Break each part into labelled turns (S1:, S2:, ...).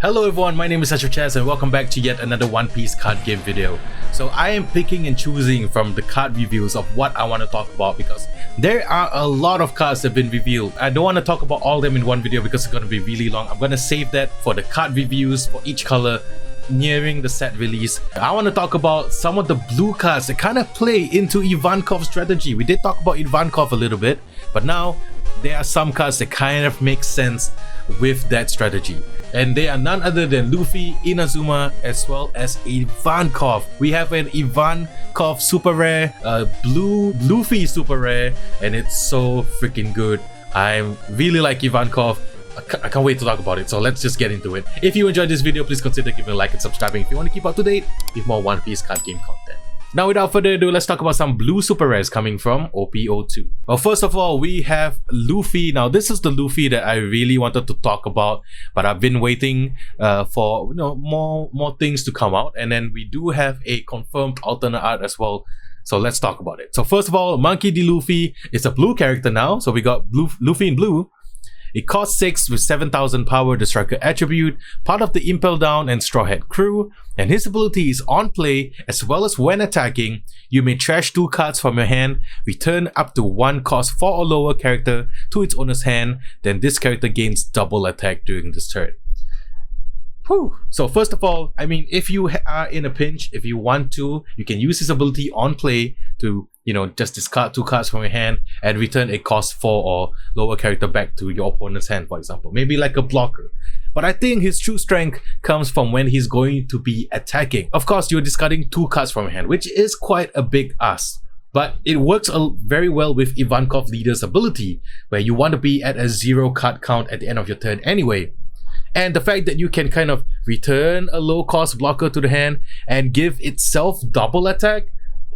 S1: Hello everyone, my name is Asyrafchazz and welcome back to yet another One Piece card game video. So I am picking and choosing from the card reviews of what I want to talk about because there are a lot of cards that have been revealed. I don't want to talk about all of them in one video because it's going to be really long. I'm going to save that for the card reviews for each color nearing the set release. I want to talk about some of the blue cards that kind of play into Ivankov's strategy. We did talk about Ivankov a little bit, but now there are some cards that kind of make sense with that strategy. And they are none other than Luffy, Inazuma, as well as Ivankov. We have an Ivankov super rare, blue Luffy super rare, and it's so freaking good. I really like Ivankov. I can't wait to talk about it, so let's just get into it. If you enjoyed this video, please consider giving a like and subscribing if you want to keep up to date with more One Piece card game content. Now without further ado, let's talk about some blue super rares coming from OP-02. Well, first of all, we have Luffy. Now this is the Luffy that I really wanted to talk about, but I've been waiting for more things to come out, and then we do have a confirmed alternate art as well. So let's talk about it. So first of all, Monkey D. Luffy is a blue character now. So we got Luffy in blue. It costs 6 with 7,000 power, the striker attribute, part of the Impel down and Straw Hat crew, and his ability is on play as well as when attacking. You may trash 2 cards from your hand, return up to 1 cost 4 or lower character to its owner's hand, then this character gains double attack during this turn. Whew. So first of all, I mean, if you are in a pinch, if you want to, you can use his ability on play to, just discard 2 cards from your hand and return a cost 4 or lower character back to your opponent's hand, for example. Maybe like a blocker. But I think his true strength comes from when he's going to be attacking. Of course, you're discarding 2 cards from your hand, which is quite a big ask. But it works very well with Ivankov Leader's ability, where you want to be at a 0 card count at the end of your turn anyway. And the fact that you can kind of return a low cost blocker to the hand and give itself double attack,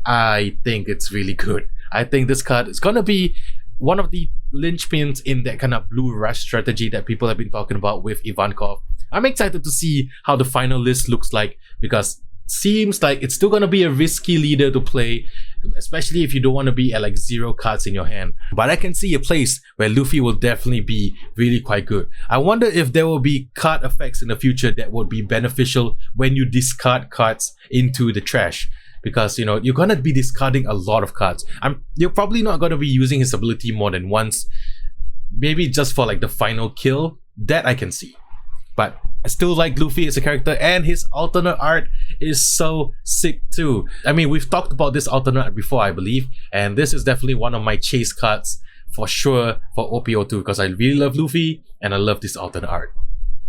S1: I think it's really good. I think this card is gonna be one of the linchpins in that kind of blue rush strategy that people have been talking about with Ivankov. I'm excited to see how the final list looks like because seems like it's still gonna be a risky leader to play, especially if you don't want to be at like 0 cards in your hand. But I can see a place where Luffy will definitely be really quite good. I wonder if there will be card effects in the future that would be beneficial when you discard cards into the trash. Because you're gonna be discarding a lot of cards. You're probably not gonna be using his ability more than once. Maybe just for like the final kill. That I can see. But I still like Luffy as a character, and his alternate art is so sick too. I mean, we've talked about this alternate art before, I believe, and this is definitely one of my chase cards for sure for OP-02 because I really love Luffy and I love this alternate art.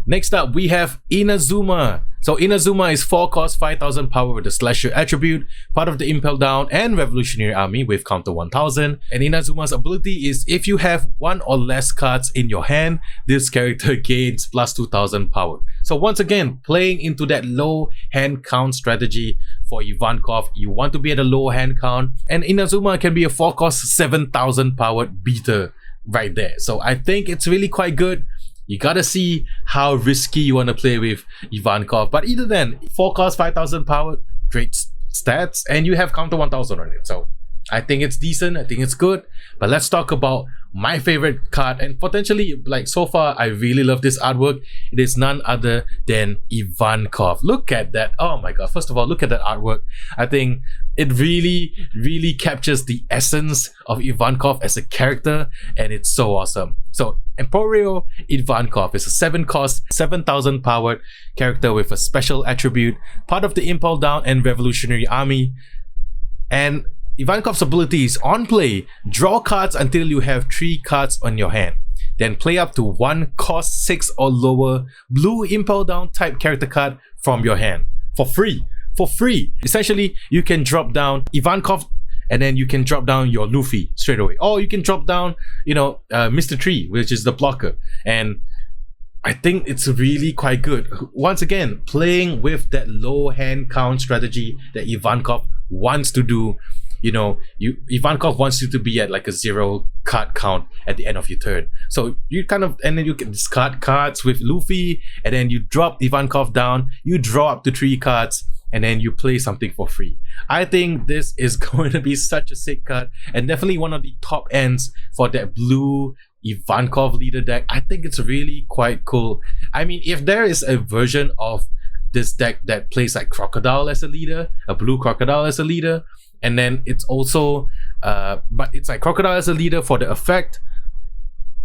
S1: Next up, we have Inazuma. So Inazuma is 4 cost 5,000 power with the Slasher attribute, part of the Impel down and Revolutionary Army with counter 1,000. And Inazuma's ability is if you have 1 or less cards in your hand, this character gains plus 2,000 power. So once again, playing into that low hand count strategy for Ivankov, you want to be at a low hand count, and Inazuma can be a 4 cost 7,000 powered beater right there. So I think it's really quite good. You gotta see how risky you want to play with Ivankov. But either then, 4 cost 5,000 power, great stats, and you have counter 1,000 on it. So I think it's decent, I think it's good. But let's talk about my favorite card, and potentially, like so far, I really love this artwork. It is none other than Ivankov. Look at that. Oh my god. First of all, look at that artwork. I think it really captures the essence of Ivankov as a character, and it's so awesome. So Emporio Ivankov is a 7 cost 7,000 powered character with a special attribute, part of the Impel down and Revolutionary Army. And Ivankov's ability is on play, draw cards until you have 3 cards on your hand. Then play up to 1 cost 6 or lower blue Impel down type character card from your hand for free. For free. Essentially, you can drop down Ivankov and then you can drop down your Luffy straight away. Or you can drop down, Mr. Tree, which is the blocker. And I think it's really quite good. Once again, playing with that low hand count strategy that Ivankov wants to do. Ivankov wants you to be at like a 0 card count at the end of your turn. So you and then you can discard cards with Luffy, and then you drop Ivankov down, you draw up to 3 cards, and then you play something for free. I think this is going to be such a sick card, and definitely one of the top ends for that blue Ivankov leader deck. I think it's really quite cool. I mean, if there is a version of this deck that plays like Crocodile as a leader, a blue Crocodile as a leader, and then it's also but it's like Crocodile as a leader for the effect,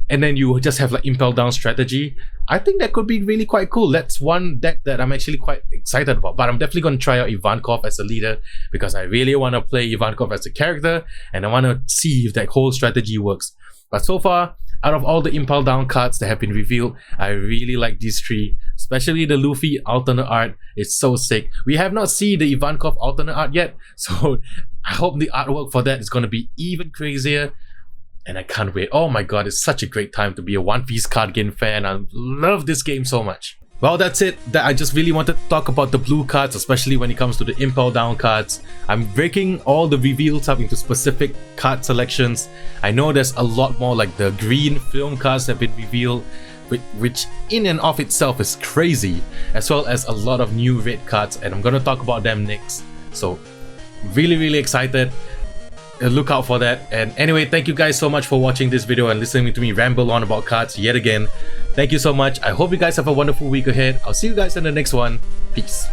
S1: and then you just have like Impel down strategy, I think that could be really quite cool. That's one deck that I'm actually quite excited about, but I'm definitely going to try out Ivankov as a leader because I really want to play Ivankov as a character and I want to see if that whole strategy works. But so far, out of all the Impel down cards that have been revealed, I really like these three, especially the Luffy alternate art. It's so sick. We have not seen the Ivankov alternate art yet, so I hope the artwork for that is going to be even crazier. And I can't wait. Oh my god, it's such a great time to be a One Piece card game fan. I love this game so much. Well, that's it. I just really wanted to talk about the blue cards, especially when it comes to the Impel down cards. I'm breaking all the reveals up into specific card selections. I know there's a lot more, like the green film cards have been revealed, which in and of itself is crazy, as well as a lot of new red cards, and I'm gonna talk about them next. So really excited. Look out for that. And anyway, thank you guys so much for watching this video and listening to me ramble on about cards yet again. Thank you so much. I hope you guys have a wonderful week ahead. I'll see you guys in the next one. Peace.